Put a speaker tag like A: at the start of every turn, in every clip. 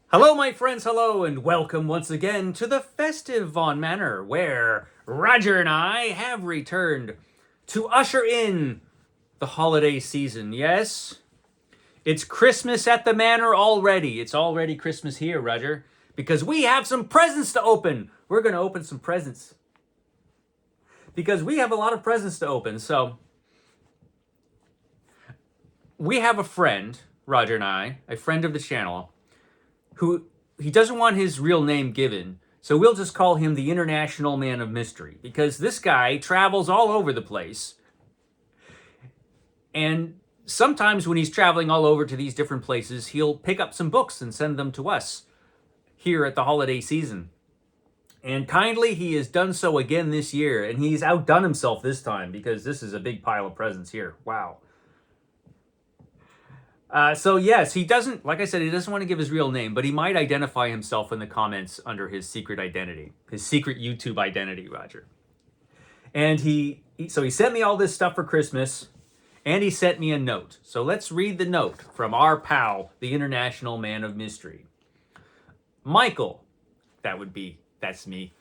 A: Hello, my friends, hello, and welcome once again to the festive Von Manor, where Roger and I have returned to usher in the holiday season. Yes, it's Christmas at the Manor already. It's already Christmas here, Roger, because we have some presents to open. We're going to open some presents because we have a lot of presents to open. So, we have a friend, Roger and I, a friend of the channel, who he doesn't want his real name given, so we'll just call him the International Man of Mystery because this guy travels all over the place. And sometimes when he's traveling all over to these different places, he'll pick up some books and send them to us here at the holiday season. And kindly, he has done so again this year, and he's outdone himself this time because this is a big pile of presents here. Wow. So yes, he doesn't, like I said, he doesn't want to give his real name, but he might identify himself in the comments under his secret identity, his secret YouTube identity, Roger. And so he sent me all this stuff for Christmas, and he sent me a note. So let's read the note from our pal, the International Man of Mystery. Michael, that's me.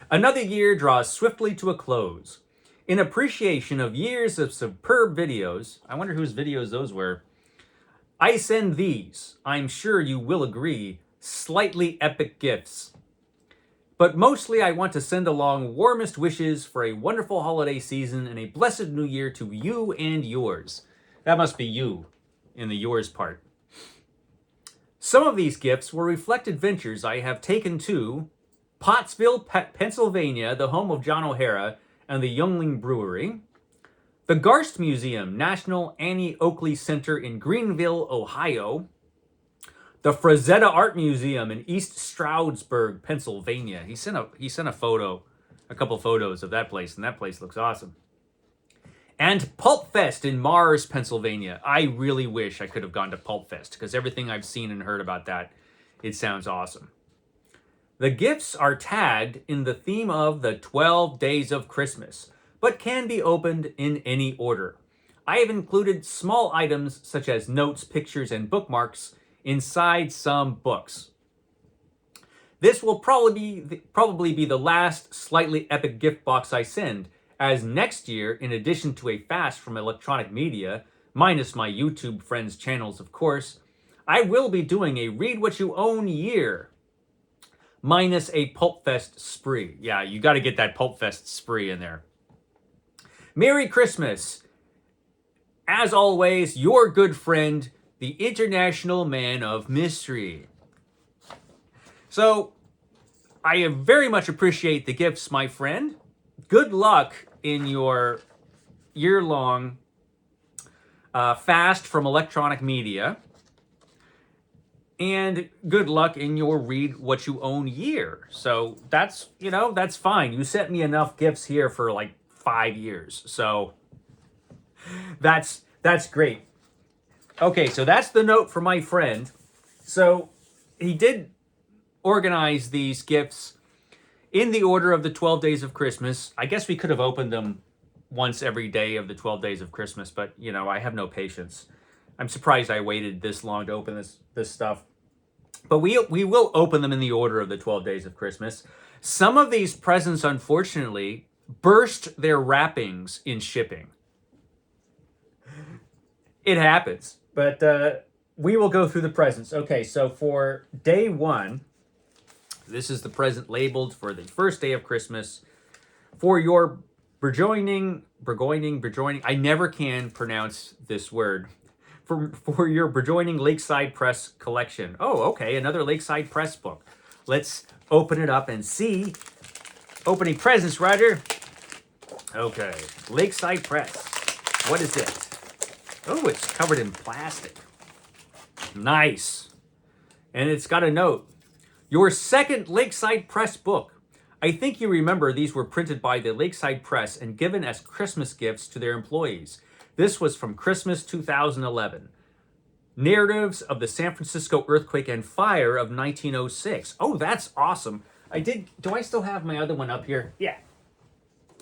A: Another year draws swiftly to a close. In appreciation of years of superb videos, I wonder whose videos those were, I send these, I'm sure you will agree, slightly epic gifts. But mostly I want to send along warmest wishes for a wonderful holiday season and a blessed new year to you and yours. That must be you in the yours part. Some of these gifts were reflected ventures I have taken to Pottsville, Pennsylvania, the home of John O'Hara, and the Youngling Brewery, the Garst Museum, National Annie Oakley Center in Greenville, Ohio, the Frazetta Art Museum in East Stroudsburg, Pennsylvania. He sent a couple photos of that place, and that place looks awesome. And Pulp Fest in Mars, Pennsylvania. I really wish I could have gone to Pulp Fest because everything I've seen and heard about that, it sounds awesome. The gifts are tagged in the theme of the 12 Days of Christmas, but can be opened in any order. I have included small items such as notes, pictures, and bookmarks inside some books. This will probably be the last slightly epic gift box I send, as next year, in addition to a fast from electronic media, minus my YouTube friends' channels of course, I will be doing a Read What You Own year, minus a Pulp Fest spree. Yeah, you got to get that Pulp Fest spree in there. Merry Christmas. As always, your good friend, the International Man of Mystery. So, I very much appreciate the gifts, my friend. Good luck in your year-long fast from electronic media. And good luck in your Read What You Own year. So that's fine. You sent me enough gifts here for like 5 years. So that's great. Okay, so that's the note for my friend. So he did organize these gifts in the order of the 12 days of Christmas. I guess we could have opened them once every day of the 12 days of Christmas, but I have no patience. I'm surprised I waited this long to open this stuff. But we will open them in the order of the 12 days of Christmas. Some of these presents, unfortunately, burst their wrappings in shipping. It happens. But we will go through the presents. Okay, so for day one, this is the present labeled for the first day of Christmas. For your burgeoning, I never can pronounce this word. For your burgeoning Lakeside Press collection. Oh, okay, another Lakeside Press book. Let's open it up and see. Opening presents, Roger. Okay, Lakeside Press. What is it? Oh, it's covered in plastic. Nice. And it's got a note. Your second Lakeside Press book. I think you remember these were printed by the Lakeside Press and given as Christmas gifts to their employees. This was from Christmas 2011. Narratives of the San Francisco Earthquake and Fire of 1906. Oh, that's awesome. Do I still have my other one up here? Yeah.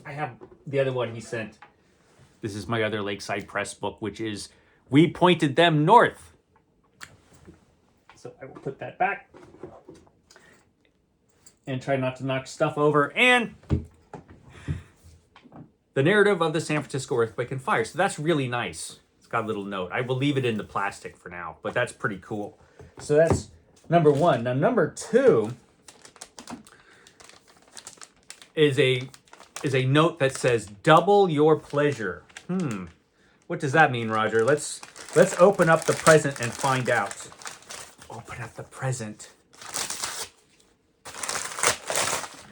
A: I have the other one he sent. This is my other Lakeside Press book, which is We Pointed Them North. So I will put that back and try not to knock stuff over. And the narrative of the San Francisco earthquake and fire. So that's really nice. It's got a little note. I will leave it in the plastic for now, but that's pretty cool. So that's number one. Now, number two is a note that says double your pleasure. What does that mean, Roger? Let's open up the present and find out. Open up the present.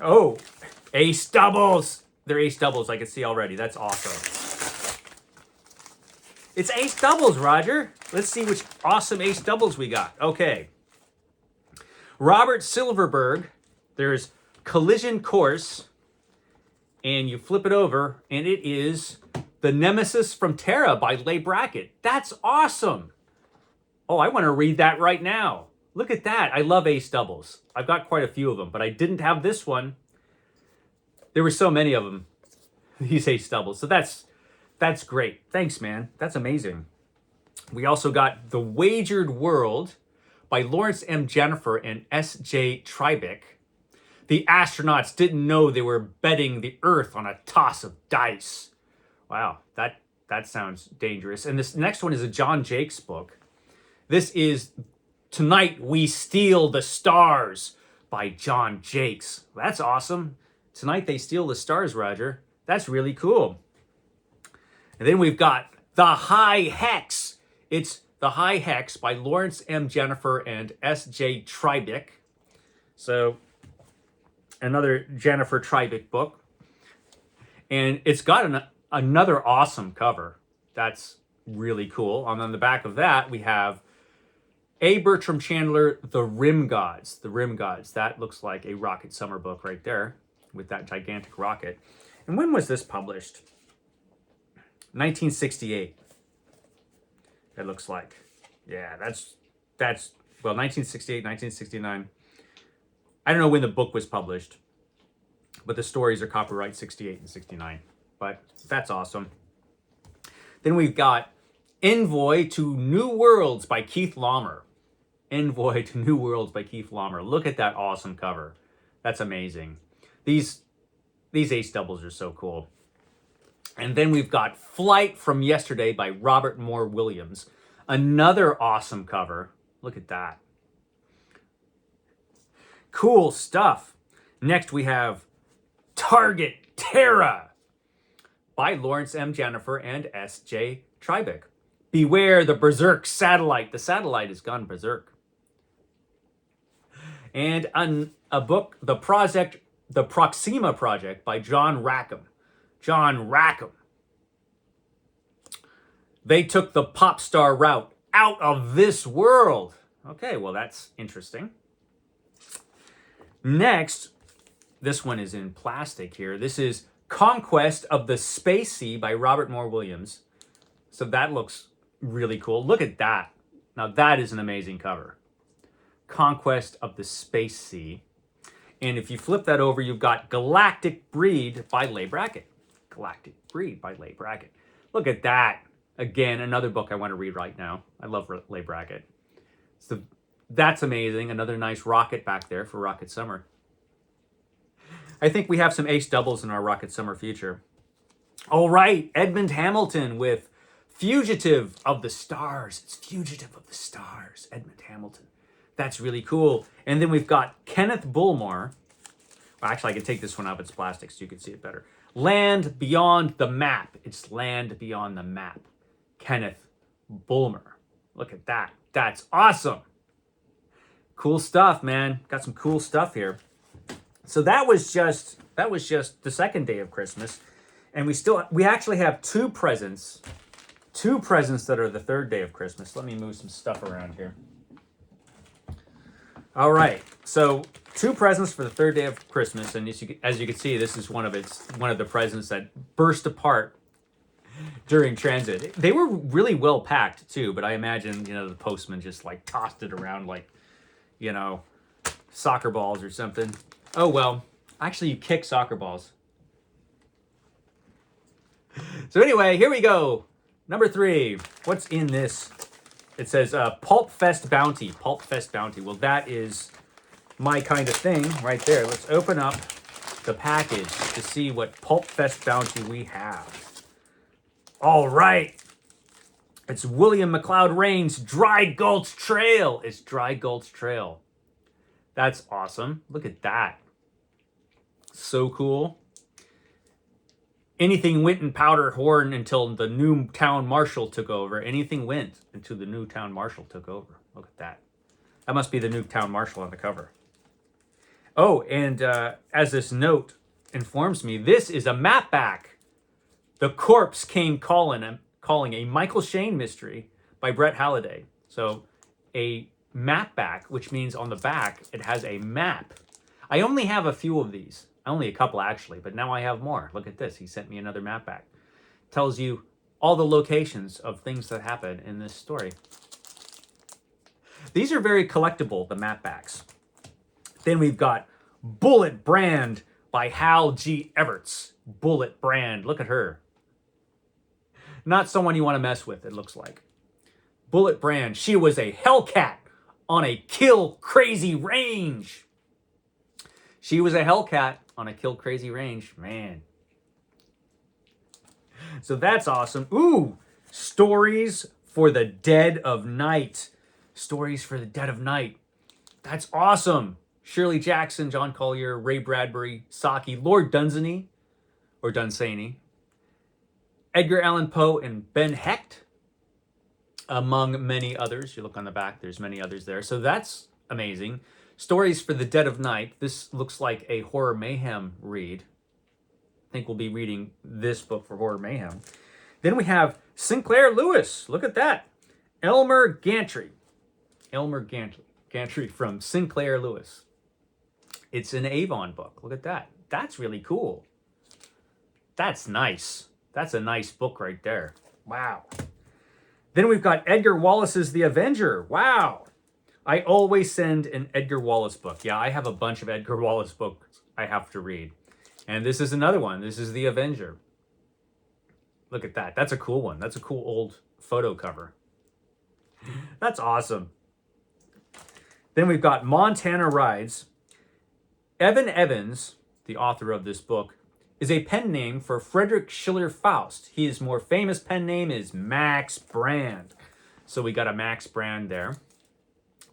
A: Oh, ace doubles. They're ace doubles, I can see already. That's awesome. It's ace doubles, Roger. Let's see which awesome ace doubles we got. Okay. Robert Silverberg. There's Collision Course. And you flip it over, and it is The Nemesis from Terra by Leigh Brackett. That's awesome. Oh, I want to read that right now. Look at that. I love ace doubles. I've got quite a few of them, but I didn't have this one. There were so many of them, these ace doubles. So that's great. Thanks, man. That's amazing. We also got The Wagered World by Lawrence M. Jennifer and S.J. Tribeck. The astronauts didn't know they were betting the Earth on a toss of dice. Wow, that sounds dangerous. And this next one is a John Jakes book. This is Tonight We Steal the Stars by John Jakes. That's awesome. Tonight They Steal the Stars, Roger. That's really cool. And then we've got The High Hex. It's The High Hex by Lawrence M. Jennifer and S.J. Tribeck. So another Jennifer Tribeck book. And it's got another awesome cover. That's really cool. And on the back of that, we have A. Bertram Chandler, The Rim Gods. The Rim Gods. That looks like a Rocket Summer book right there with that gigantic rocket. And when was this published? 1968. It looks like. Yeah, that's well, 1968, 1969. I don't know when the book was published, but the stories are copyright 68 and 69. But that's awesome. Then we've got Envoy to New Worlds by Keith Laumer. Envoy to New Worlds by Keith Laumer. Look at that awesome cover. That's amazing. These ace doubles are so cool. And then we've got Flight from Yesterday by Robert Moore Williams. Another awesome cover. Look at that. Cool stuff. Next we have Target Terra by Lawrence M. Jennifer and S.J. Tribeck. Beware the Berserk Satellite. The satellite has gone berserk. And a book, The Proxima Project by John Rackham. John Rackham. They took the pop star route out of this world. Okay, well, that's interesting. Next, this one is in plastic here. This is Conquest of the Space Sea by Robert Moore Williams. So that looks really cool. Look at that. Now that is an amazing cover. Conquest of the Space Sea. And if you flip that over, you've got Galactic Breed by Leigh Brackett. Galactic Breed by Leigh Brackett. Look at that. Again, another book I want to read right now. I love Leigh Brackett. So that's amazing. Another nice rocket back there for Rocket Summer. I think we have some ace doubles in our Rocket Summer future. All right, Edmund Hamilton with Fugitive of the Stars. It's Fugitive of the Stars, Edmund Hamilton. That's really cool. And then we've got Kenneth Bullmore. Well, actually, I can take this one off. It's plastic so you can see it better. Land Beyond the Map. It's Land Beyond the Map. Kenneth Bullmore. Look at that. That's awesome. Cool stuff, man. Got some cool stuff here. So that was just the second day of Christmas. And we actually have two presents that are the third day of Christmas. Let me move some stuff around here. All right, so two presents for the third day of Christmas, and as you can see, this is one of the presents that burst apart during transit. They were really well packed too, but I imagine the postman just like tossed it around like soccer balls or something. Oh well, actually you kick soccer balls. So anyway, here we go. Number 3. What's in this It says Pulp Fest Bounty. Pulp Fest Bounty. Well, that is my kind of thing right there. Let's open up the package to see what Pulp Fest Bounty we have. All right. It's William McLeod Rains' Dry Gulch Trail. It's Dry Gulch Trail. That's awesome. Look at that. So cool. Anything went in Powder Horn until the new town marshal took over. Anything went until the new town marshal took over. Look at that. That must be the new town marshal on the cover. Oh, and as this note informs me, this is a map back. The Corpse Came Calling a Michael Shane mystery by Brett Halliday. So a map back, which means on the back it has a map. I only have a few of these. Only a couple actually, but now I have more. Look at this. He sent me another map back. Tells you all the locations of things that happen in this story. These are very collectible, the map backs. Then we've got Bullet Brand by Hal G. Everts. Bullet Brand. Look at her. Not someone you want to mess with, it looks like. Bullet Brand. She was a Hellcat on a kill crazy range. She was a Hellcat on a kill crazy range. Man. So that's awesome. Ooh, Stories for the Dead of Night. Stories for the Dead of Night. That's awesome. Shirley Jackson, John Collier, Ray Bradbury, Saki, Lord Dunsany, or Dunsany, Edgar Allan Poe, and Ben Hecht, among many others. You look on the back, there's many others there. So that's amazing. Stories for the Dead of Night. This looks like a Horror Mayhem read. I think we'll be reading this book for Horror Mayhem. Then we have Sinclair Lewis. Look at that. Elmer Gantry. Elmer Gantry from Sinclair Lewis. It's an Avon book. Look at that. That's really cool. That's nice. That's a nice book right there. Wow. Then we've got Edgar Wallace's The Avenger. Wow. I always send an Edgar Wallace book. Yeah, I have a bunch of Edgar Wallace books I have to read. And this is another one. This is The Avenger. Look at that. That's a cool one. That's a cool old photo cover. That's awesome. Then we've got Montana Rides. Evan Evans, the author of this book, is a pen name for Frederick Schiller Faust. His more famous pen name is Max Brand. So we got a Max Brand there.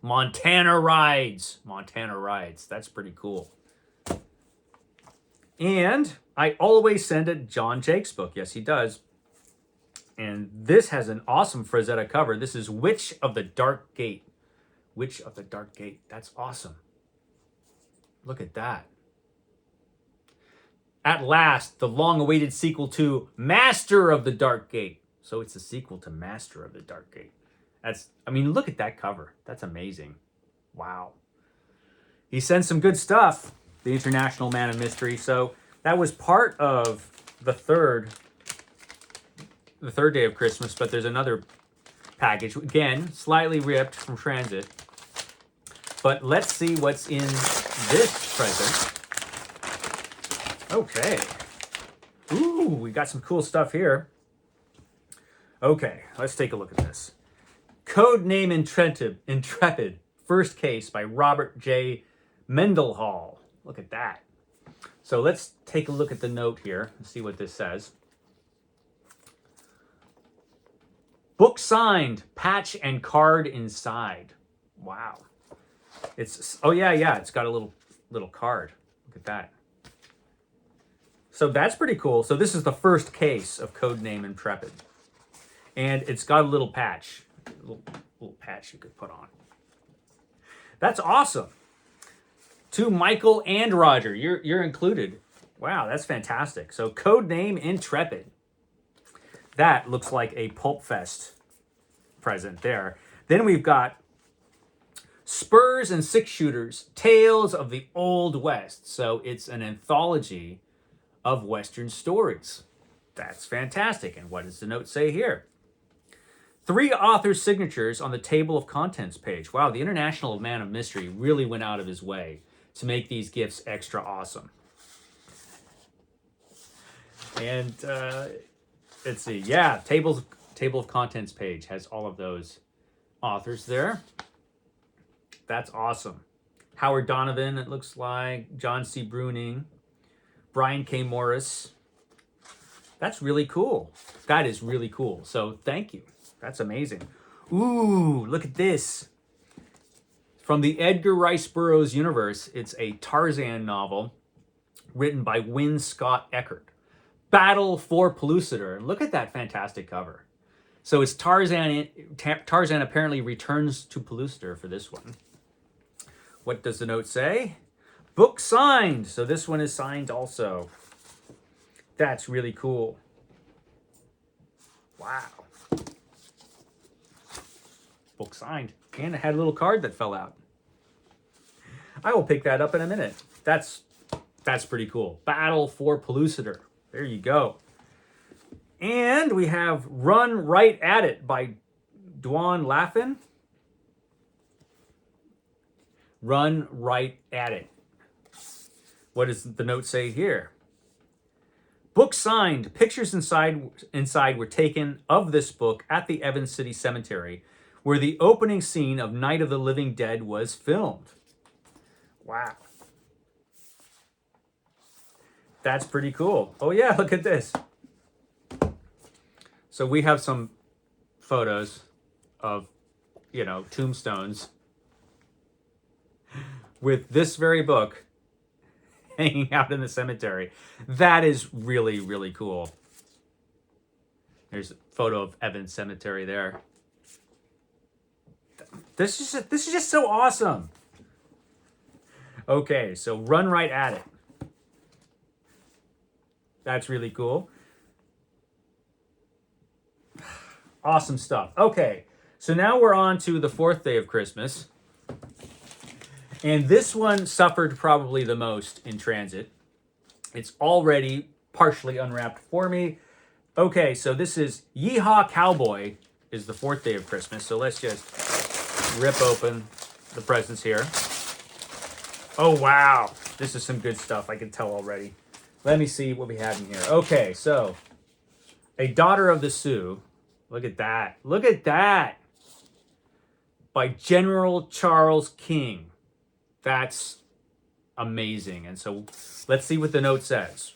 A: Montana Rides. Montana Rides. That's pretty cool. And I always send a John Jakes book. Yes, he does. And this has an awesome Frazetta cover. This is Witch of the Dark Gate. Witch of the Dark Gate. That's awesome. Look at that. At last, the long-awaited sequel to Master of the Dark Gate. So it's a sequel to Master of the Dark Gate. Look at that cover. That's amazing. Wow. He sends some good stuff, the International Man of Mystery. So that was part of the third day of Christmas, but there's another package. Again, slightly ripped from Transit. But let's see what's in this present. Okay. Ooh, we got some cool stuff here. Okay, let's take a look at this. Codename Intrepid, first case by Robert J. Mendenhall. Look at that. So let's take a look at the note here and see what this says. Book signed, patch and card inside. Wow. It's got a little card. Look at that. So that's pretty cool. So this is the first case of Codename Intrepid. And it's got a little patch. A little patch you could put on. That's awesome. To Michael and Roger, you're included. Wow, that's fantastic. So Codename Intrepid. That looks like a Pulp Fest present there. Then we've got Spurs and Six Shooters, Tales of the Old West. So it's an anthology of Western stories. That's fantastic. And what does the note say here? 3 authors' signatures on the table of contents page. Wow, the International Man of Mystery really went out of his way to make these gifts extra awesome. And let's see. Yeah, table of contents page has all of those authors there. That's awesome. Howard Donovan, it looks like. John C. Bruning. Brian K. Morris. That's really cool. That is really cool. So thank you. That's amazing. Ooh, look at this. From the Edgar Rice Burroughs universe, it's a Tarzan novel written by Wynne Scott Eckert. Battle for Pellucidar. Look at that fantastic cover. So it's Tarzan. Tarzan apparently returns to Pellucidar for this one. What does the note say? Book signed. So this one is signed also. That's really cool. Wow. Book signed. And it had a little card that fell out. I will pick that up in a minute. That's pretty cool. Battle for Pellucidar. There you go. And we have Run Right At It by Dwan Laffin. Run Right At It. What does the note say here? Book signed. Pictures inside were taken of this book at the Evans City Cemetery, where the opening scene of Night of the Living Dead was filmed. Wow. That's pretty cool. Oh yeah, look at this. So we have some photos of, tombstones with this very book hanging out in the cemetery. That is really, really cool. There's a photo of Evans Cemetery there. This is just so awesome. Okay, so Run Right At It. That's really cool. Awesome stuff. Okay, so now we're on to the fourth day of Christmas. And this one suffered probably the most in transit. It's already partially unwrapped for me. Okay, so this is Yeehaw Cowboy is the fourth day of Christmas. So let's just rip open the presents here. Oh, wow. This is some good stuff. I can tell already. Let me see what we have in here. Okay, so A Daughter of the Sioux. Look at that. Look at that. By General Charles King. That's amazing. And so let's see what the note says.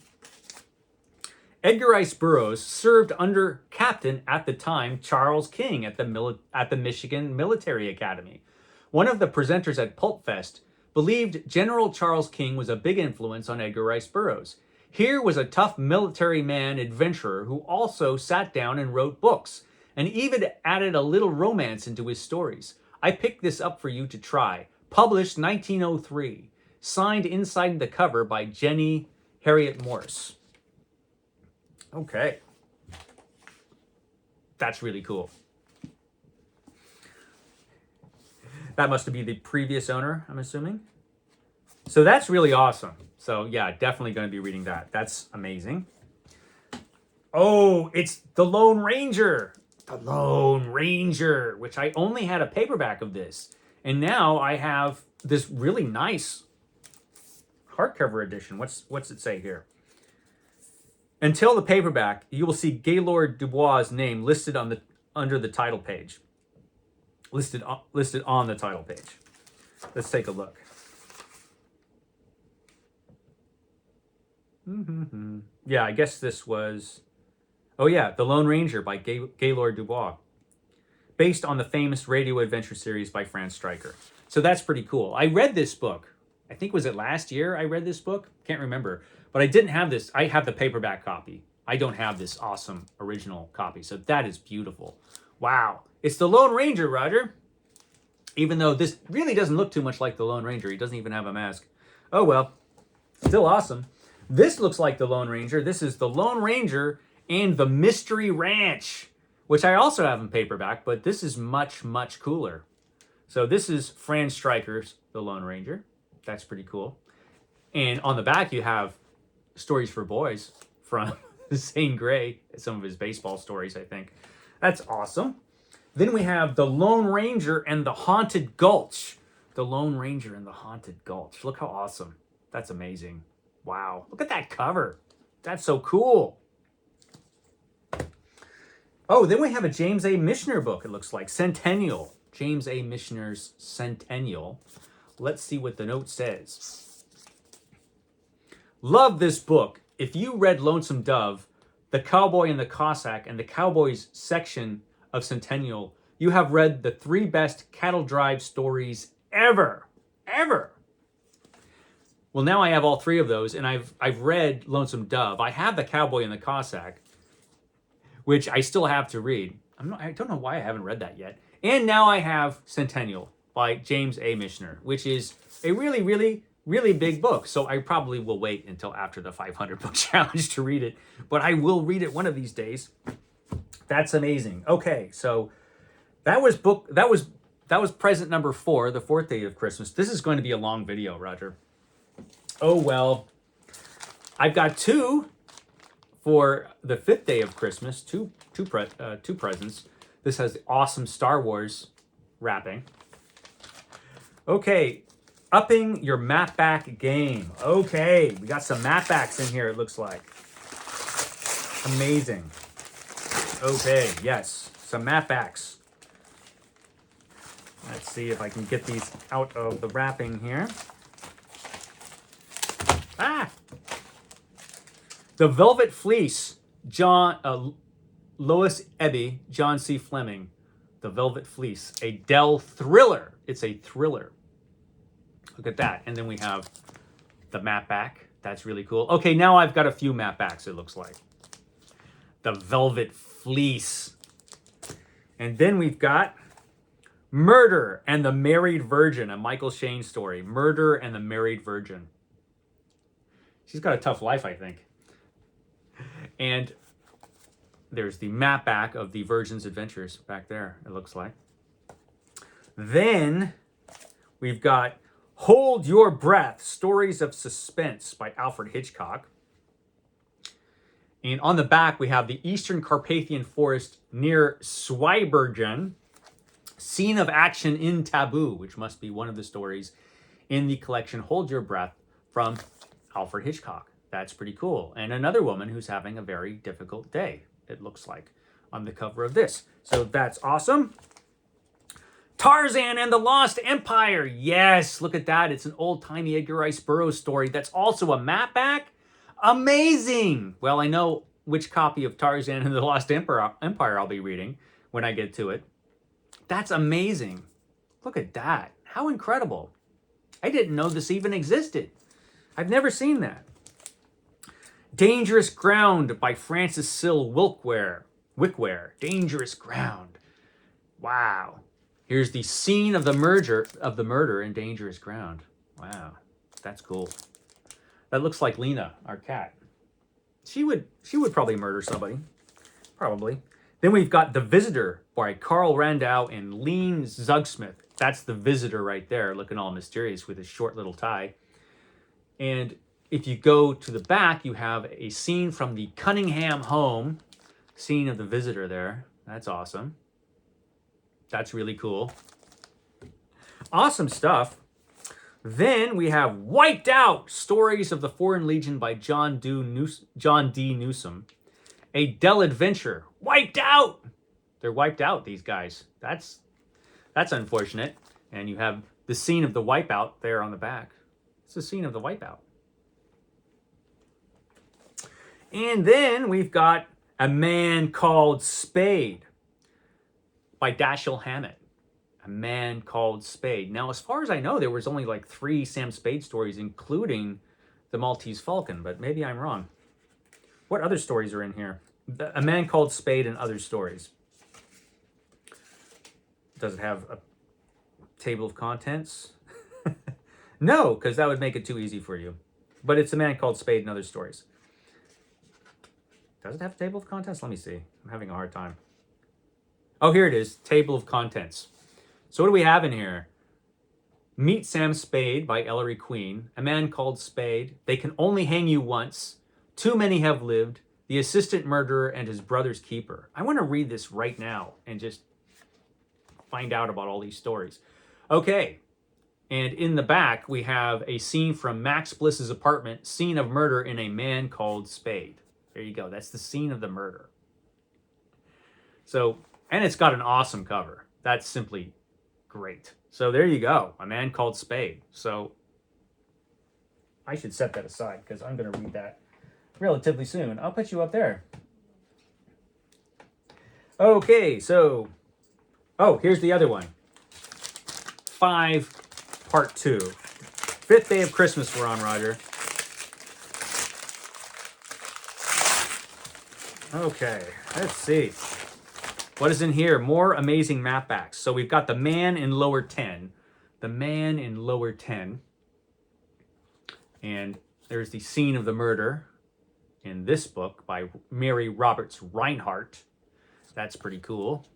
A: Edgar Rice Burroughs served under Captain at the time Charles King at the Michigan Military Academy. One of the presenters at Pulp Fest believed General Charles King was a big influence on Edgar Rice Burroughs. Here was a tough military man adventurer who also sat down and wrote books, and even added a little romance into his stories. I picked this up for you to try. Published 1903. Signed inside the cover by Jenny Harriet Morse. Okay. That's really cool. That must be the previous owner, I'm assuming. So that's really awesome. So yeah, definitely going to be reading that. That's amazing. Oh, it's The Lone Ranger. The Lone Ranger, which I only had a paperback of this. And now I have this really nice hardcover edition. What's it say here? Until the paperback, you will see Gaylord Dubois' name listed under the title page. Listed on the title page. Let's take a look. Yeah, I guess this was... Oh yeah, The Lone Ranger by Gaylord Dubois. Based on the famous radio adventure series by Franz Stryker. So that's pretty cool. I read this book. I think, was it last year I read this book? Can't remember. But I didn't have this. I have the paperback copy. I don't have this awesome original copy. So that is beautiful. Wow. It's The Lone Ranger, Roger. Even though this really doesn't look too much like The Lone Ranger. He doesn't even have a mask. Oh well. Still awesome. This looks like The Lone Ranger. This is The Lone Ranger and the Mystery Ranch, which I also have in paperback, but this is much, much cooler. So this is Franz Stryker's The Lone Ranger. That's pretty cool. And on the back, you have Stories for Boys from Zane Grey, some of his baseball stories, I think. That's awesome. Then we have The Lone Ranger and the Haunted Gulch. The Lone Ranger and the Haunted Gulch. Look how awesome. That's amazing. Wow. Look at that cover. That's so cool. Oh, then we have a James A. Michener book, it looks like. Centennial. James A. Michener's Centennial. Let's see what the note says. Love this book. If you read Lonesome Dove, The Cowboy and the Cossack, and the Cowboys section of Centennial, you have read the 3 best cattle drive stories ever. Ever. Well, now I have all 3 of those, and I've read Lonesome Dove. I have The Cowboy and the Cossack, which I still have to read. I don't know why I haven't read that yet. And now I have Centennial by James A. Michener, which is a really, really, really big book. So I probably will wait until after the 500 book challenge to read it, but I will read it one of these days. That's amazing. Okay, so that was present number 4, the 4th day of Christmas. This is going to be a long video, Roger. Oh well. I've got 2 for the 5th day of Christmas, two presents. This has awesome Star Wars wrapping. Okay, upping your map back game. Okay, we got some map backs in here, it looks like. Amazing. Okay, yes, some map backs. Let's see if I can get these out of the wrapping here. Ah! The Velvet Fleece, Lois Ebby, John C. Fleming. The Velvet Fleece, a Dell thriller. It's a thriller. Look at that. And then we have the map back. That's really cool. Okay, now I've got a few map backs, it looks like. The Velvet Fleece. And then we've got Murder and the Married Virgin, a Michael Shane story. Murder and the Married Virgin. She's got a tough life, I think. And there's the map back of the Virgin's Adventures back there, it looks like. Then we've got Hold Your Breath, Stories of Suspense by Alfred Hitchcock. And on the back, we have the Eastern Carpathian Forest near Zweibrücken, Scene of Action in Taboo, which must be one of the stories in the collection Hold Your Breath from Alfred Hitchcock. That's pretty cool. And another woman who's having a very difficult day, it looks like, on the cover of this. So that's awesome. Tarzan and the Lost Empire. Yes, look at that. It's an old-timey Edgar Rice Burroughs story that's also a map back. Amazing. Well, I know which copy of Tarzan and the Lost Empire I'll be reading when I get to it. That's amazing. Look at that. How incredible. I didn't know this even existed. I've never seen that. Dangerous Ground by Francis Sill Wickware. Dangerous Ground. Wow. Here's the scene of the murder in Dangerous Ground. Wow. That's cool. That looks like Lena, our cat. She would probably murder somebody. Probably. Then we've got The Visitor by Carl Randau and Leen Zugsmith. That's The Visitor right there, looking all mysterious with his short little tie. And if you go to the back, you have a scene from the Cunningham home. Scene of The Visitor there. That's awesome. That's really cool. Awesome stuff. Then we have Wiped Out, Stories of the Foreign Legion by John D. Newsom. A Dell adventure. Wiped out. They're wiped out, these guys. That's unfortunate. And you have the scene of the wipeout there on the back. It's the scene of the wipeout. And then we've got A Man Called Spade by Dashiell Hammett. A Man Called Spade. Now, as far as I know, there was only like 3 Sam Spade stories, including The Maltese Falcon, but maybe I'm wrong. What other stories are in here? A Man Called Spade and Other Stories. Does it have a table of contents? No, because that would make it too easy for you. But it's A Man Called Spade and Other Stories. Does it have a table of contents? Let me see. I'm having a hard time. Oh, here it is. Table of contents. So what do we have in here? Meet Sam Spade by Ellery Queen. A Man Called Spade. They Can Only Hang You Once. Too Many Have Lived. The Assistant Murderer and His Brother's Keeper. I want to read this right now and just find out about all these stories. Okay. And in the back, we have a scene from Max Bliss's apartment. Scene of murder in A Man Called Spade. There you go. That's the scene of the murder. So, and it's got an awesome cover. That's simply Great. So there you go. A Man Called Spade. So I should set that aside because I'm going to read that relatively soon. I'll put you up there. Okay, so... Oh, here's the other one. 5, Part 2. 5th day of Christmas we're on, Roger. Okay, let's see. What is in here? More amazing map backs. So we've got The Man in Lower 10. The Man in Lower 10. And there's the scene of the murder in this book by Mary Roberts Reinhardt. That's pretty cool.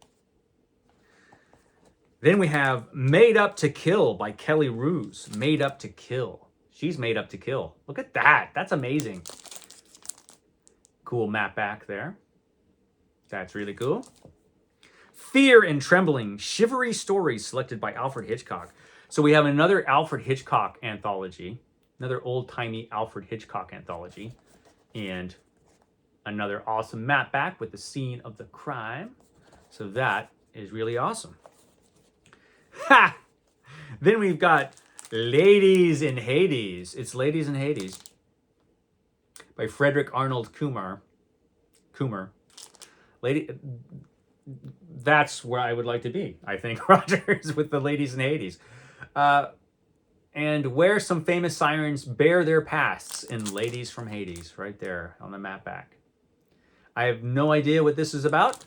A: Then we have Made Up to Kill by Kelly Ruse. Made Up to Kill. She's made up to kill. Look at that. That's amazing. Cool map back there. That's really cool. Fear and Trembling, Shivery Stories, selected by Alfred Hitchcock. So we have another Alfred Hitchcock anthology. Another old-timey Alfred Hitchcock anthology. And another awesome map back with the scene of the crime. So that is really awesome. Ha! Then we've got Ladies in Hades. It's Ladies in Hades by Frederick Arnold Kumar. That's where I would like to be, I think, Rogers, with the Ladies in Hades. And where some famous sirens bear their pasts in Ladies from Hades, right there on the map back. I have no idea what this is about,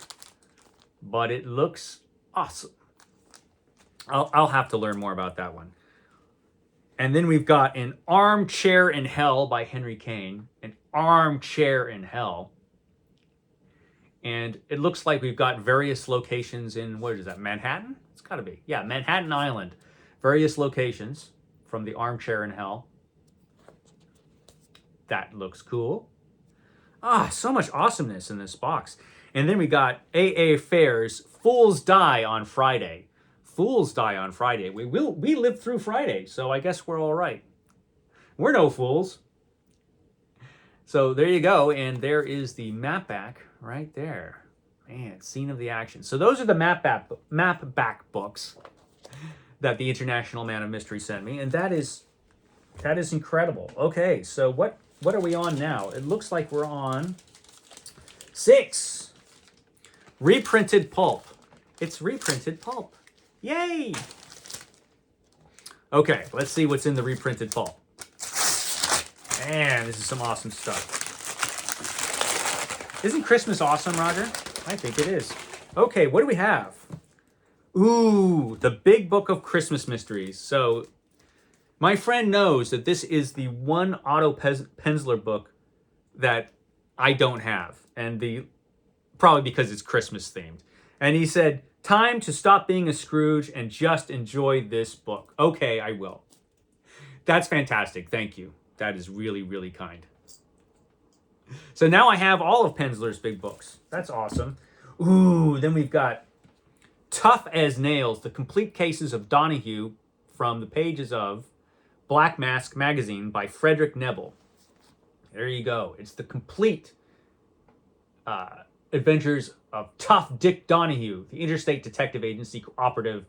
A: but it looks awesome. I'll have to learn more about that one. And then we've got An Armchair in Hell by Henry Kane. An Armchair in Hell. And it looks like we've got various locations in, what is that, Manhattan? It's got to be. Yeah, Manhattan Island. Various locations from the Armchair in Hell. That looks cool. Ah, so much awesomeness in this box. And then we got A.A. Fair's Fools Die on Friday. Fools Die on Friday. We lived through Friday, so I guess we're all right. We're no fools. So there you go, and there is the map back right there. Man, scene of the action. So those are the map back books that the International Man of Mystery sent me, and that is incredible. Okay, so what are we on now? It looks like we're on 6. Reprinted pulp. It's reprinted pulp. Yay! Okay, let's see what's in the reprinted pulp. Man, this is some awesome stuff. Isn't Christmas awesome, Roger? I think it is. Okay, what do we have? Ooh, the Big Book of Christmas Mysteries. So, my friend knows that this is the one Otto Penzler book that I don't have. And probably because it's Christmas themed. And he said, time to stop being a Scrooge and just enjoy this book. Okay, I will. That's fantastic. Thank you. That is really, really kind. So now I have all of Penzler's big books. That's awesome. Ooh, then we've got Tough as Nails, The Complete Cases of Donahue from the pages of Black Mask Magazine by Frederick Nebel. There you go. It's the complete adventures of Tough Dick Donahue, the Interstate Detective Agency operative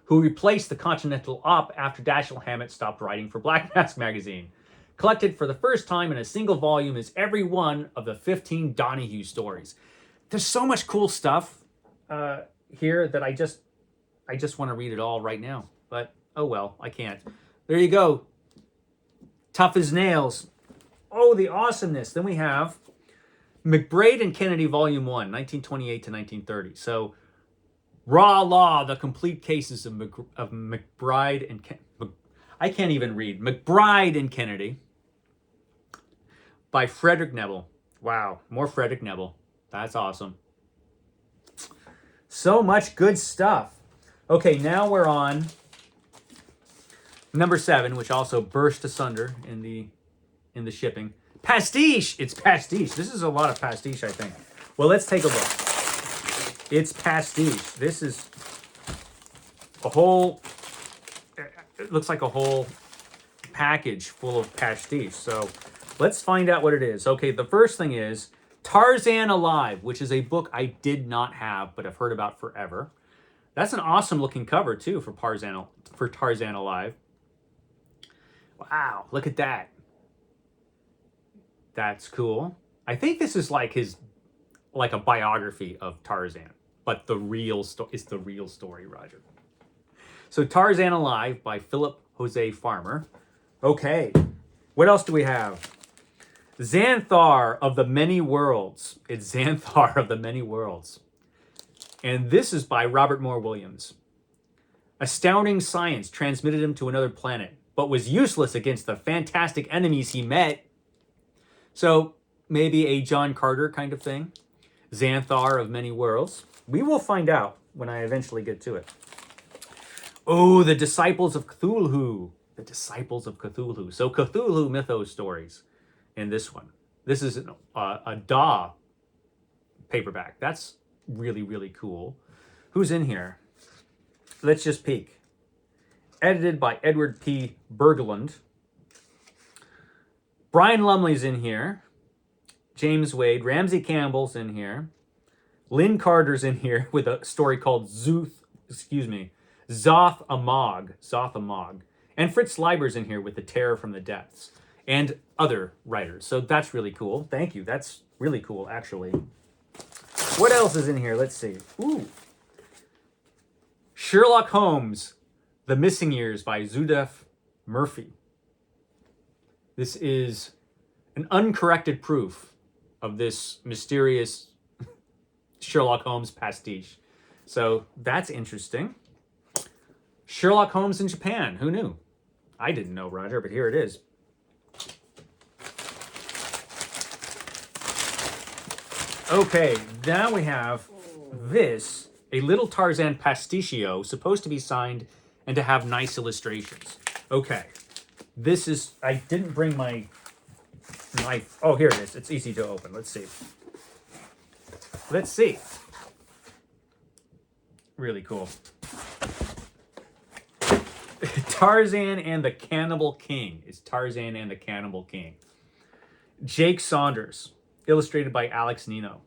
A: who replaced the Continental Op after Dashiell Hammett stopped writing for Black Mask Magazine. Collected for the first time in a single volume is every one of the 15 Donahue stories. There's so much cool stuff here that I just want to read it all right now. But, oh well, I can't. There you go. Tough as Nails. Oh, the awesomeness. Then we have McBride and Kennedy Volume 1, 1928 to 1930. So, Raw Law, The Complete Cases of McBride and I can't even read. McBride and Kennedy by Frederick Nebel. Wow, more Frederick Nebel. That's awesome. So much good stuff. Okay, now we're on number 7, which also burst asunder in the shipping. Pastiche! It's Pastiche. This is a lot of pastiche, I think. Well, let's take a look. It's Pastiche. This is a whole... It looks like a whole package full of pastiche. So let's find out what it is. Okay, the first thing is Tarzan Alive, which is a book I did not have, but I've heard about forever. That's an awesome looking cover too for Tarzan Alive. Wow, look at that. That's cool. I think this is like like a biography of Tarzan, but the real story is the real story, Roger. So Tarzan Alive by Philip Jose Farmer. Okay, what else do we have? Xanthar of the Many Worlds. It's Xanthar of the Many Worlds. And this is by Robert Moore Williams. Astounding science transmitted him to another planet, but was useless against the fantastic enemies he met. So maybe a John Carter kind of thing. Xanthar of Many Worlds. We will find out when I eventually get to it. Oh, the Disciples of Cthulhu. The Disciples of Cthulhu. So Cthulhu mythos stories in this one. This is a DAW paperback. That's really, really cool. Who's in here? Let's just peek. Edited by Edward P. Berglund. Brian Lumley's in here. James Wade. Ramsey Campbell's in here. Lynn Carter's in here with a story called Zoth Amog. Zoth Amog. And Fritz Leiber's in here with The Terror from the Depths. And other writers. So that's really cool. Thank you. That's really cool, actually. What else is in here? Let's see. Ooh. Sherlock Holmes, The Missing Years by Judith Murphy. This is an uncorrected proof of this mysterious Sherlock Holmes pastiche. So that's interesting. Sherlock Holmes in Japan. Who knew? I didn't know, Roger, but here it is. Okay, now we have this, a little Tarzan pasticcio, supposed to be signed and to have nice illustrations. Okay, this is, I didn't bring my knife. Oh, here it is. It's easy to open. Let's see. Let's see. Really cool. Tarzan and the Cannibal King. It's Tarzan and the Cannibal King. Jake Saunders. Illustrated by Alex Nino.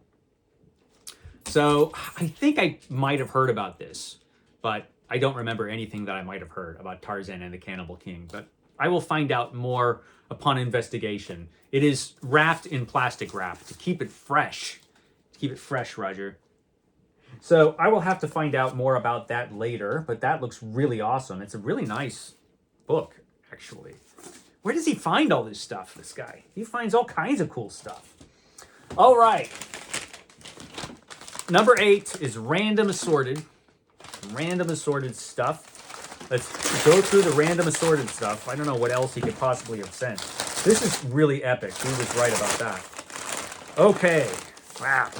A: So I think I might have heard about this, but I don't remember anything that I might have heard about Tarzan and the Cannibal King. But I will find out more upon investigation. It is wrapped in plastic wrap to keep it fresh. To keep it fresh, Roger. So I will have to find out more about that later, but that looks really awesome. It's a really nice book, actually. Where does he find all this stuff, this guy? He finds all kinds of cool stuff. All right. Number 8 is Random Assorted. Random Assorted stuff. Let's go through the Random Assorted stuff. I don't know what else he could possibly have sent. This is really epic. He was right about that. Okay. Wow.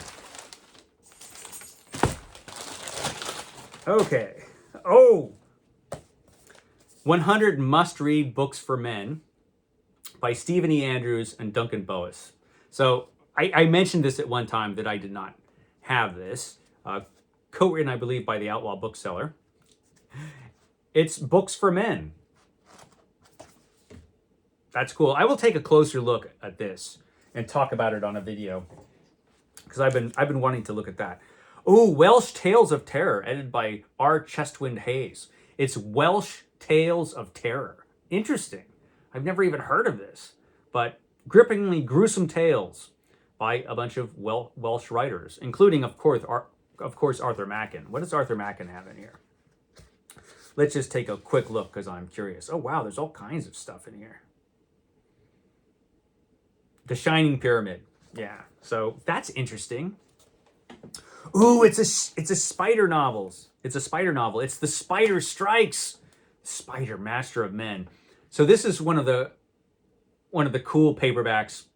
A: Okay. Oh. 100 Must-Read Books for Men by Stephen E. Andrews and Duncan Boas. So I mentioned this at one time that I did not have this. Co-written, I believe, by the Outlaw Bookseller. It's books for men. That's cool. I will take a closer look at this and talk about it on a video because I've been wanting to look at that. Oh, Welsh Tales of Terror, edited by R. Chestwind Hayes. It's Welsh Tales of Terror. Interesting. I've never even heard of this, but grippingly gruesome tales by a bunch of Welsh writers, including, of course, Arthur Machen. What does Arthur Machen have in here? Let's just take a quick look because I'm curious. Oh, wow, there's all kinds of stuff in here. The Shining Pyramid. Yeah, so that's interesting. Ooh, it's a spider novel. It's a spider novel. It's The Spider Strikes. Spider, Master of Men. So this is one of the cool paperbacks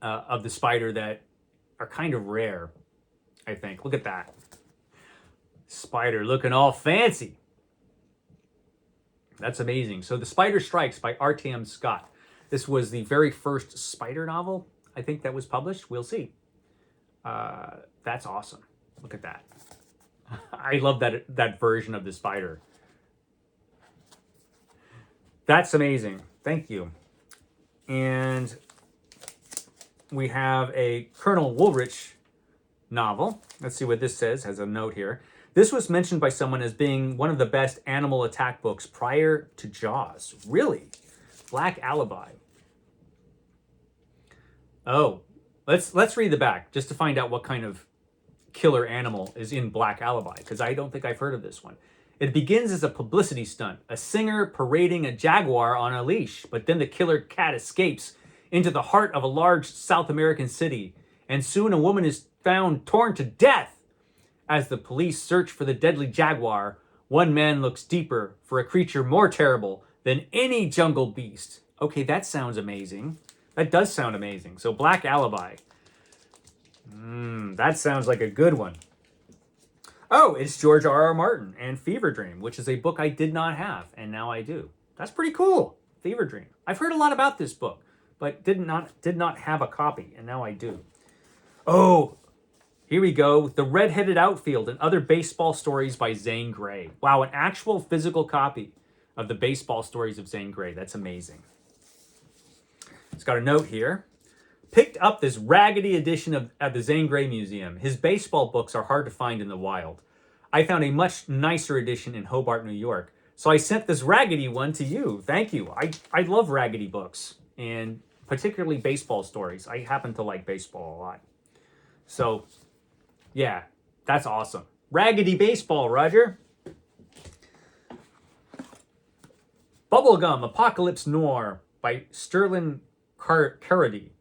A: of the spider that are kind of rare, I think. Look at that. Spider looking all fancy. That's amazing. So The Spider Strikes by R.T.M. Scott. This was the very first spider novel, I think, that was published. We'll see. That's awesome. Look at that. I love that version of the spider. That's amazing. Thank you. And we have a Colonel Woolrich novel. Let's see what this says. Has a note here. This was mentioned by someone as being one of the best animal attack books prior to Jaws. Really? Black Alibi. Oh, let's read the back just to find out what kind of killer animal is in Black Alibi, because I don't think I've heard of this one. It begins as a publicity stunt, a singer parading a jaguar on a leash, but then the killer cat escapes into the heart of a large South American city, and soon a woman is found torn to death. As the police search for the deadly jaguar, one man looks deeper for a creature more terrible than any jungle beast. Okay, that sounds amazing. That does sound amazing. So Black Alibi. That sounds like a good one. Oh, it's George R.R. Martin and Fever Dream, which is a book I did not have, and now I do. That's pretty cool. Fever Dream. I've heard a lot about this book, but did not have a copy, and now I do. Oh, here we go. The Red-Headed Outfield and Other Baseball Stories by Zane Grey. Wow, an actual physical copy of the baseball stories of Zane Grey. That's amazing. It's got a note here. Picked up this raggedy edition at the Zane Grey Museum. His baseball books are hard to find in the wild. I found a much nicer edition in Hobart, New York. So I sent this raggedy one to you. Thank you. I love raggedy books, and particularly baseball stories. I happen to like baseball a lot. So, yeah, that's awesome. Raggedy baseball, Roger. Bubblegum, Apocalypse Noir by Sterling Curdy.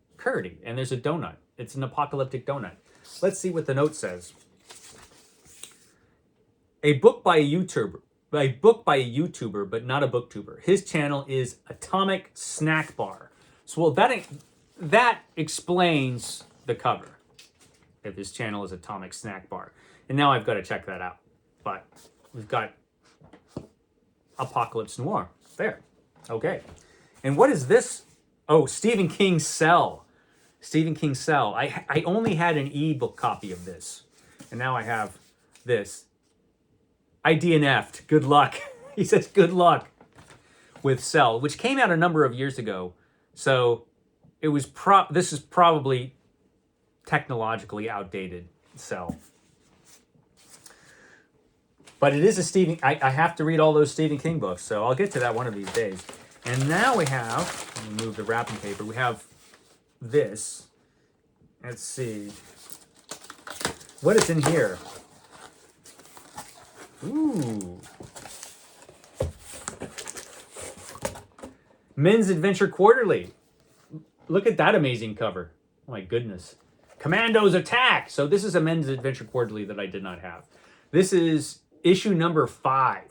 A: And there's a donut. It's an apocalyptic donut. Let's see what the note says. A book by a YouTuber, but not a booktuber. His channel is Atomic Snack Bar. So, well, that explains the cover. If his channel is Atomic Snack Bar. And now I've got to check that out. But we've got Apocalypse Noir. There. Okay. And what is this? Oh, Stephen King's Cell. Stephen King's Cell. I only had an ebook copy of this. And now I have this. I DNF'd. Good luck. He says good luck with Cell, which came out a number of years ago. So it was this is probably technologically outdated Cell. But it is a Stephen... I have to read all those Stephen King books, so I'll get to that one of these days. And now we have... Let me move the wrapping paper. We have this. Let's see. What is in here? Ooh. Men's Adventure Quarterly. Look at that amazing cover. Oh my goodness. Commandos Attack! So this is a Men's Adventure Quarterly that I did not have. This is issue number 5.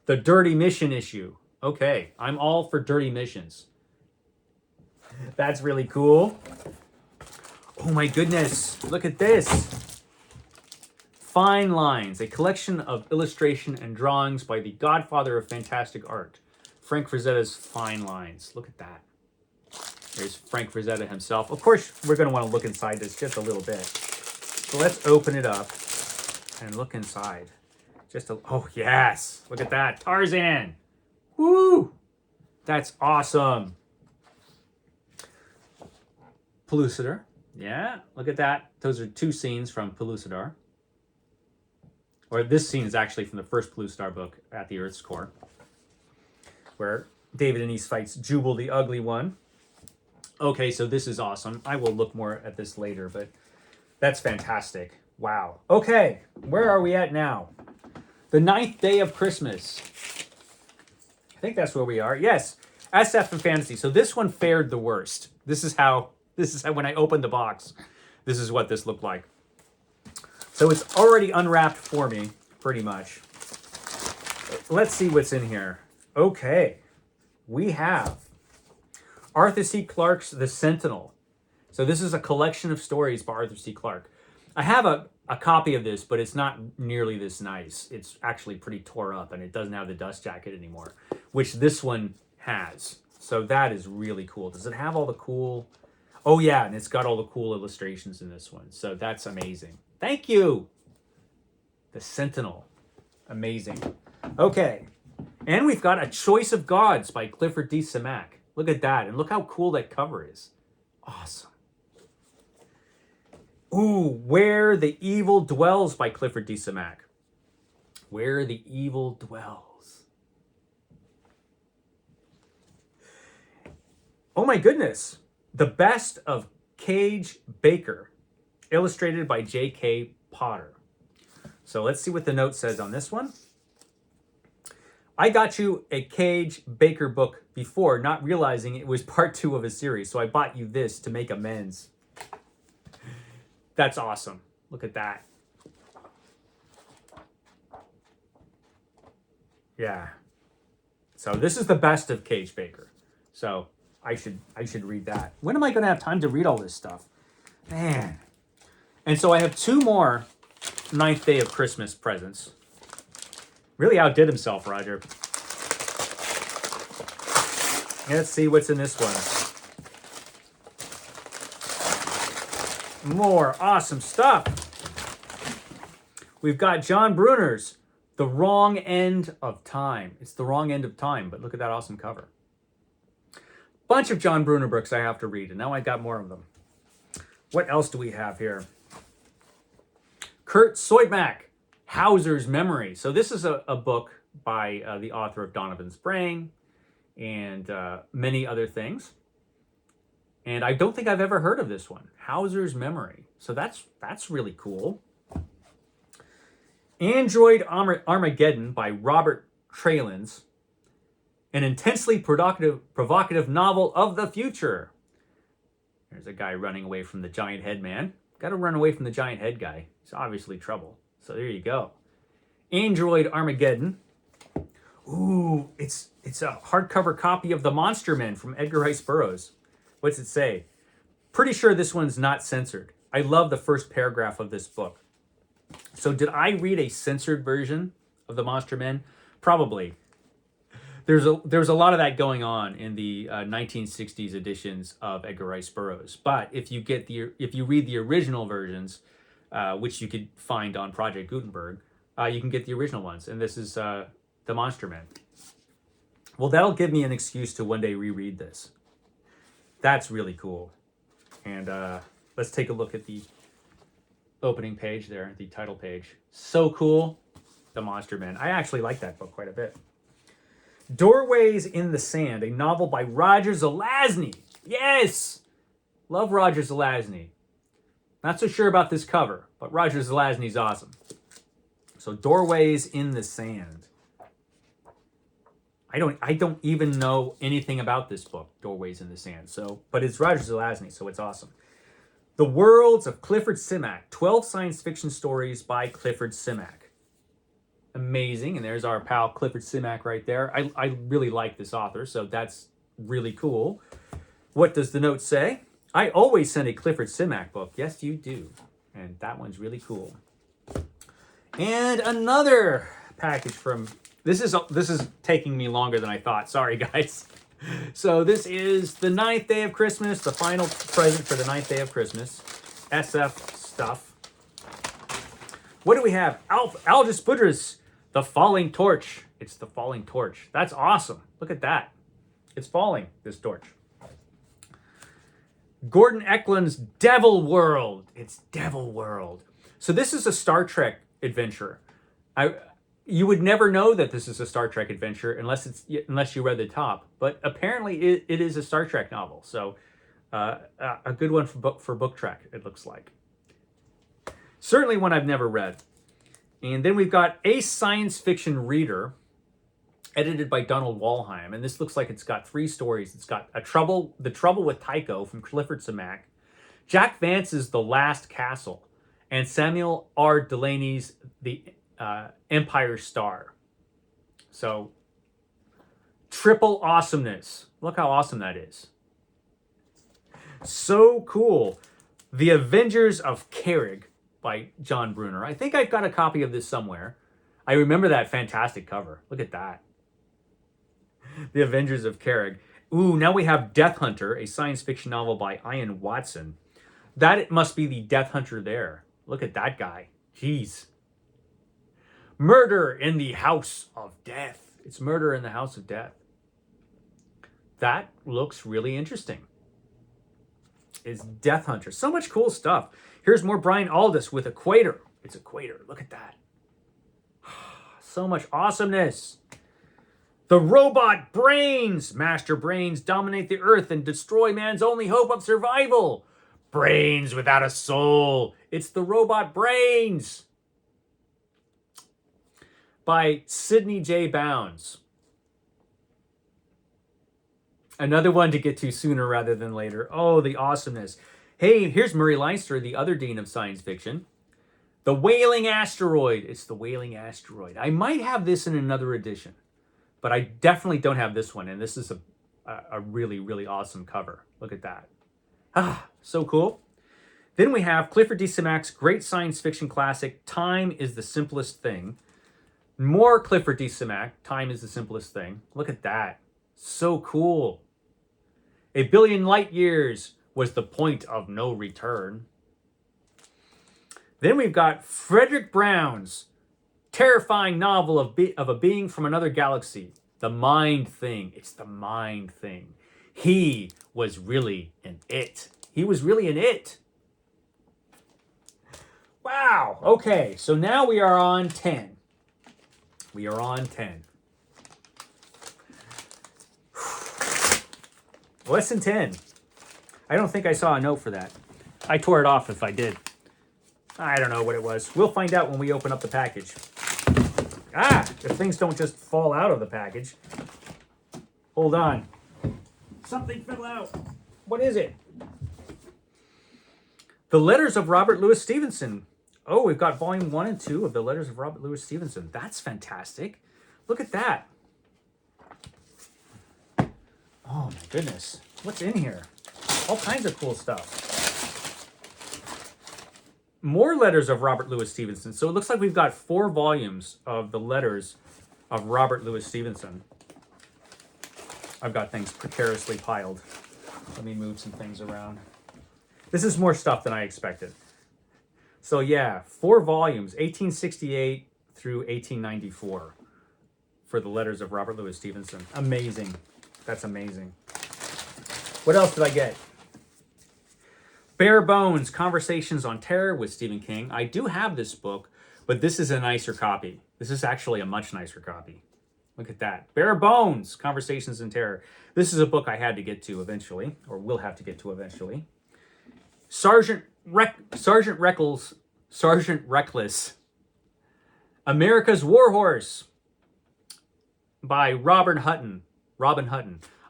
A: The Dirty Mission issue. Okay, I'm all for dirty missions. That's really cool. Oh my goodness, look at this. Fine Lines, a collection of illustration and drawings by the godfather of fantastic art, Frank Frazetta's Fine Lines. Look at that. There's Frank Frazetta himself. Of course, we're going to want to look inside this just a little bit. So let's open it up and look inside. Oh, yes. Look at that. Tarzan. Woo! That's awesome. Pellucidar. Yeah, look at that. Those are 2 scenes from Pellucidar. Or this scene is actually from the first Pellucidar book, At the Earth's Core, where David Anise fights Jubal the Ugly One. Okay, so this is awesome. I will look more at this later, but that's fantastic. Wow. Okay, where are we at now? The 9th Day of Christmas. I think that's where we are. Yes, SF and Fantasy. So this one fared the worst. This is how when I opened the box, this is what this looked like. So it's already unwrapped for me, pretty much. Let's see what's in here. Okay, we have Arthur C. Clarke's The Sentinel. So this is a collection of stories by Arthur C. Clarke. I have a copy of this, but it's not nearly this nice. It's actually pretty tore up, and it doesn't have the dust jacket anymore, which this one has. So that is really cool. Does it have all the cool... Oh, yeah, and it's got all the cool illustrations in this one. So that's amazing. Thank you. The Sentinel. Amazing. Okay. And we've got A Choice of Gods by Clifford D. Simak. Look at that. And look how cool that cover is. Awesome. Ooh, Where the Evil Dwells by Clifford D. Simak. Where the evil dwells. Oh my goodness. The Best of Cage Baker, illustrated by J.K. Potter. So let's see what the note says on this one. I got you a Cage Baker book before, not realizing it was part 2 of a series, so I bought you this to make amends. That's awesome. Look at that. Yeah. So this is the Best of Cage Baker. So I should read that. When am I going to have time to read all this stuff? Man. And so I have 2 more Ninth Day of Christmas presents. Really outdid himself, Roger. Let's see what's in this one. More awesome stuff. We've got John Brunner's The Wrong End of Time. It's The Wrong End of Time, but look at that awesome cover. Bunch of John Brunner books I have to read, and now I got more of them. What else do we have here? Kurt Soitmak, Hauser's Memory. So this is a book by the author of Donovan's Brain and many other things. And I don't think I've ever heard of this one, Hauser's Memory. So that's really cool. Android Armageddon by Robert Trelins, an intensely provocative novel of the future. There's a guy running away from the giant head man. Got to run away from the giant head guy. He's obviously trouble. So there you go. Android Armageddon. Ooh, it's a hardcover copy of The Monster Men from Edgar Rice Burroughs. What's it say? Pretty sure this one's not censored. I love the first paragraph of this book. So did I read a censored version of The Monster Men? Probably. There's a lot of that going on in the 1960s editions of Edgar Rice Burroughs. But if you read the original versions, which you could find on Project Gutenberg, you can get the original ones. And this is The Monster Men. Well, that'll give me an excuse to one day reread this. That's really cool. And let's take a look at the opening page there, the title page. So cool. The Monster Men. I actually like that book quite a bit. Doorways in the Sand, a novel by Roger Zelazny. Yes! Love Roger Zelazny. Not so sure about this cover, but Roger Zelazny's awesome. So Doorways in the Sand. I don't even know anything about this book, Doorways in the Sand. But it's Roger Zelazny, so it's awesome. The Worlds of Clifford Simak, 12 science fiction stories by Clifford Simak. Amazing, and there's our pal Clifford Simak right there. I really like this author, so that's really cool. What does the note say? I always send a Clifford Simak book. Yes, you do. And that one's really cool. And another package from... This is taking me longer than I thought. Sorry, guys. So this is the 9th Day of Christmas, the final present for the 9th Day of Christmas. SF stuff. What do we have? Aldous Budrys, The Falling Torch. It's The Falling Torch. That's awesome. Look at that. It's falling, this torch. Gordon Eklund's Devil World. It's Devil World. So this is a Star Trek adventure. You would never know that this is a Star Trek adventure unless you read the top. But apparently it is a Star Trek novel. So a good one for Book Trek, it looks like. Certainly one I've never read. And then we've got A Science Fiction Reader, edited by Donald Walheim. And this looks like it's got 3 stories. It's got The Trouble with Tycho from Clifford Simak, Jack Vance's The Last Castle, and Samuel R. Delaney's The Empire Star. So, triple awesomeness. Look how awesome that is. So cool. The Avengers of Carrig by John Brunner. I think I've got a copy of this somewhere. I remember that fantastic cover. Look at that. The Avengers of Carrig. Ooh, now we have Death Hunter, a science fiction novel by Ian Watson. That must be the Death Hunter there. Look at that guy. Jeez. Murder in the House of Death. It's Murder in the House of Death. That looks really interesting. It's Death Hunter. So much cool stuff. Here's more Brian Aldiss with Equator. It's Equator. Look at that. So much awesomeness. The robot brains. Master brains dominate the earth and destroy man's only hope of survival. Brains without a soul. It's the robot brains. By Sidney J. Bounds. Another one to get to sooner rather than later. Oh, the awesomeness. Hey, here's Murray Leinster, the other dean of science fiction. The Wailing Asteroid. It's the Wailing Asteroid. I might have this in another edition, but I definitely don't have this one. And this is a really, really awesome cover. Look at that. Ah, so cool. Then we have Clifford D. Simak's great science fiction classic, Time is the Simplest Thing. More Clifford D. Simak, Time is the Simplest Thing. Look at that. So cool. A billion light years was the point of no return. Then we've got Frederick Brown's terrifying novel of a being from another galaxy. The Mind Thing. It's the Mind Thing. He was really an it. He was really an it. Wow. Okay, so now we are on 10. We are on 10. Lesson 10. I don't think I saw a note for that. I tore it off if I did. I don't know what it was. We'll find out when we open up the package. Ah, if things don't just fall out of the package. Hold on. Something fell out. What is it? The Letters of Robert Louis Stevenson. Oh, we've got volume 1 and 2 of the Letters of Robert Louis Stevenson. That's fantastic. Look at that. Oh my goodness. What's in here? All kinds of cool stuff. More letters of Robert Louis Stevenson. So it looks like we've got 4 volumes of the letters of Robert Louis Stevenson. I've got things precariously piled. Let me move some things around. This is more stuff than I expected. So yeah, 4 volumes, 1868 through 1894 for the letters of Robert Louis Stevenson. Amazing. That's amazing. What else did I get? Bare Bones, Conversations on Terror with Stephen King. I do have this book, but this is a nicer copy. This is actually a much nicer copy. Look at that. Bare Bones, Conversations on Terror. This is a book I had to get to eventually, or will have to get to eventually. Sergeant Reckless, America's Warhorse by Robin Hutton.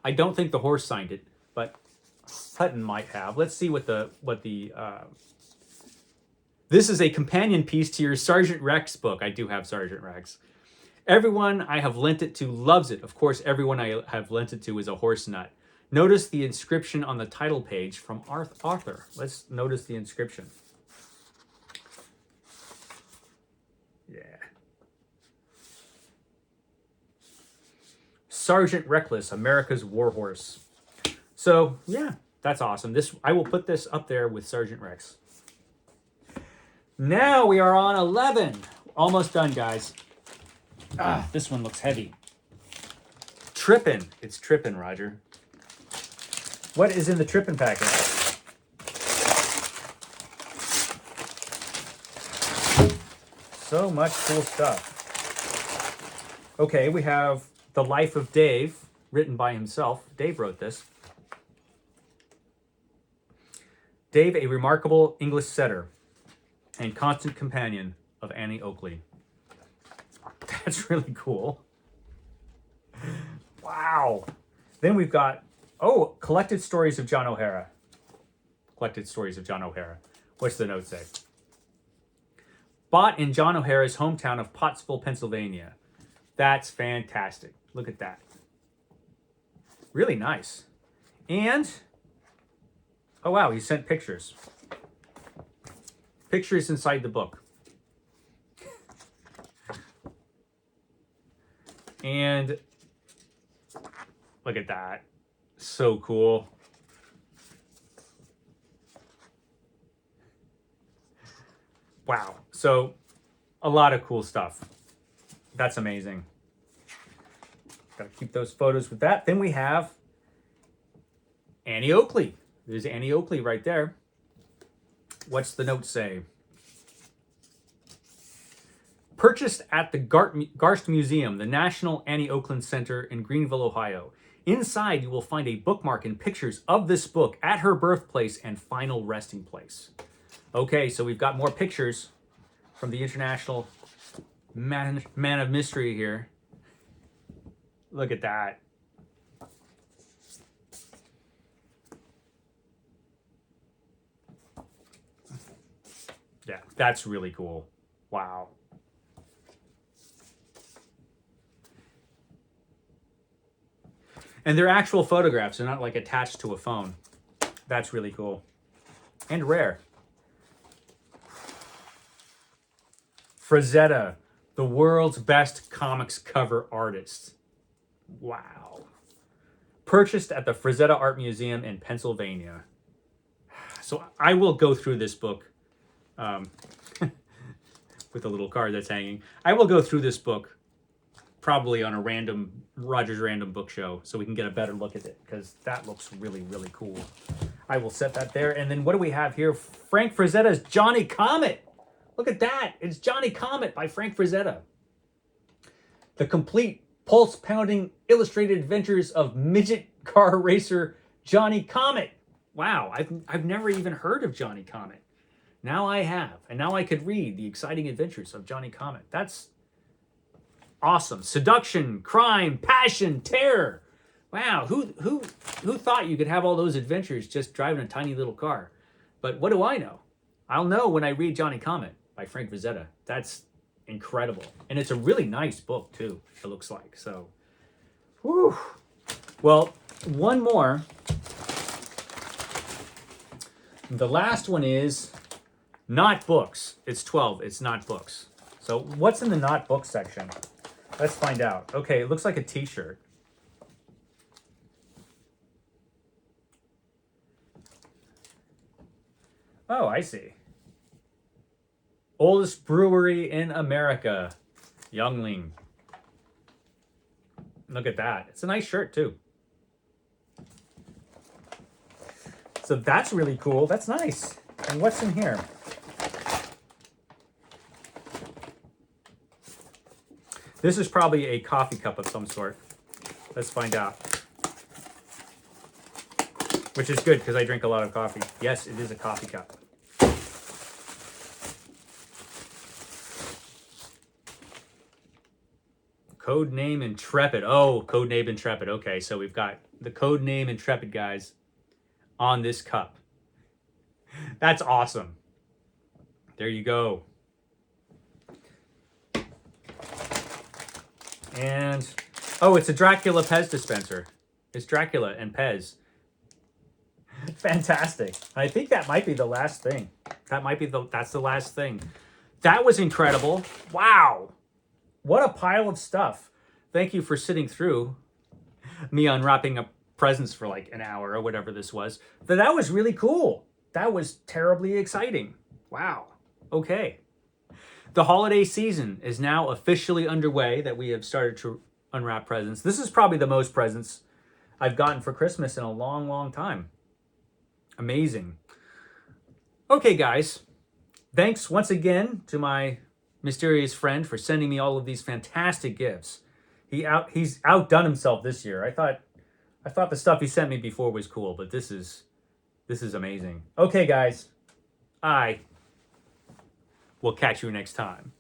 A: I don't think the horse signed it, but Hutton might have. Let's see what the this is a companion piece to your Sergeant Rex book. I do have Sergeant Rex. Everyone I have lent it to loves it. Of course, everyone I have lent it to is a horse nut. Notice the inscription on the title page from Arthur. Let's notice the inscription. Yeah. Sergeant Reckless, America's Warhorse. So, yeah, that's awesome. I will put this up there with Sergeant Rex. Now we are on 11. Almost done, guys. Ah, this one looks heavy. Trippin'. It's Trippin', Roger. What is in the Trippin' packet? So much cool stuff. Okay, we have The Life of Dave, written by himself. Dave wrote this. Dave, a remarkable English setter and constant companion of Annie Oakley. That's really cool. Wow. Then we've got, Collected Stories of John O'Hara. Collected Stories of John O'Hara. What's the note say? Bought in John O'Hara's hometown of Pottsville, Pennsylvania. That's fantastic. Look at that. Really nice. And, oh wow, he sent pictures. Pictures inside the book. And look at that. So cool. Wow. So a lot of cool stuff. That's amazing. Gotta keep those photos with that. Then we have Annie Oakley. There's Annie Oakley right there. What's the note say? Purchased at the Garst Museum, the National Annie Oakland Center in Greenville, Ohio. Inside, you will find a bookmark and pictures of this book at her birthplace and final resting place. Okay, so we've got more pictures from the International Man of Mystery here. Look at that. Yeah, that's really cool. Wow. And they're actual photographs. They're not like attached to a phone. That's really cool. And rare. Frazetta, the world's best comics cover artist. Wow. Purchased at the Frazetta Art Museum in Pennsylvania. So I will go through this book with the little card that's hanging. I will go through this book probably on a Rogers Random Book Show so we can get a better look at it, because that looks really, really cool. I will set that there. And then what do we have here? Frank Frazetta's Johnny Comet. Look at that. It's Johnny Comet by Frank Frazetta. The complete pulse-pounding illustrated adventures of midget car racer Johnny Comet. Wow, I've never even heard of Johnny Comet. Now I have, and now I could read the exciting adventures of Johnny Comet. That's awesome. Seduction, crime, passion, terror. Wow, who thought you could have all those adventures just driving a tiny little car? But what do I know? I'll know when I read Johnny Comet by Frank Frazetta. That's incredible. And it's a really nice book too, it looks like. So, whew. Well, one more. The last one is not books. It's 12. It's not books. So what's in the not books section? Let's find out. Okay, it looks like a t-shirt. Oh, I see. Oldest brewery in America. Youngling. Look at that. It's a nice shirt too. So that's really cool. That's nice. And what's in here? This is probably a coffee cup of some sort. Let's find out. Which is good because I drink a lot of coffee. Yes, it is a coffee cup. Codename Intrepid. Oh, Codename Intrepid. Okay, so we've got the Codename Intrepid guys on this cup. That's awesome. There you go. And, oh, it's a Dracula Pez dispenser. It's Dracula and Pez. Fantastic. I think that might be the last thing. That's the last thing. That was incredible. Wow. What a pile of stuff. Thank you for sitting through me unwrapping up presents for like an hour or whatever this was. But that was really cool. That was terribly exciting. Wow. Okay. The holiday season is now officially underway that we have started to unwrap presents. This is probably the most presents I've gotten for Christmas in a long, long time. Amazing. Okay, guys. Thanks once again to my mysterious friend for sending me all of these fantastic gifts. He's outdone himself this year. I thought the stuff he sent me before was cool, but this is amazing. Okay, guys. I will catch you next time.